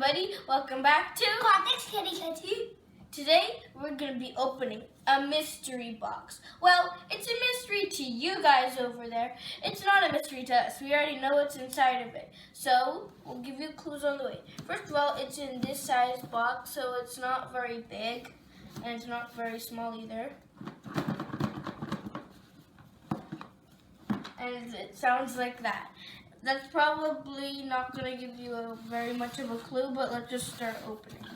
everybody, welcome back to Context Kitty Kitty. Today we're going to be opening a mystery box. Well, it's a mystery to you guys over there. It's not a mystery to us. We already know what's inside of it. So, we'll give you clues on the way. First of all, it's in this size box, so it's not very big, and it's not very small either. And it sounds like that. That's probably not going to give you very much of a clue, but let's just start opening. Okay.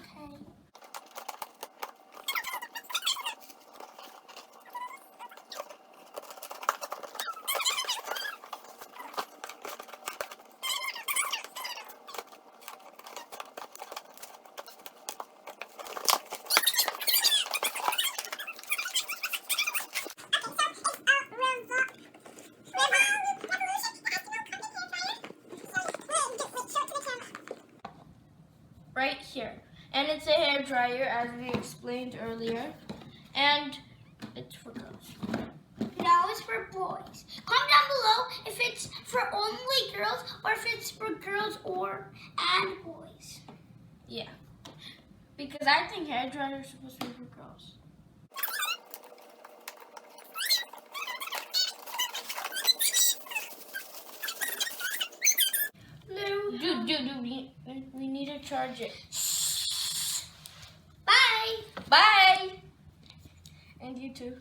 Right here. And it's a hair dryer, as we explained earlier. And it's for girls. Now it's for boys. Comment down below if it's for only girls or if it's for girls and boys. Yeah. Because I think hair dryers are supposed to be for girls. Dude, we need to charge it. Bye. Bye. And you too.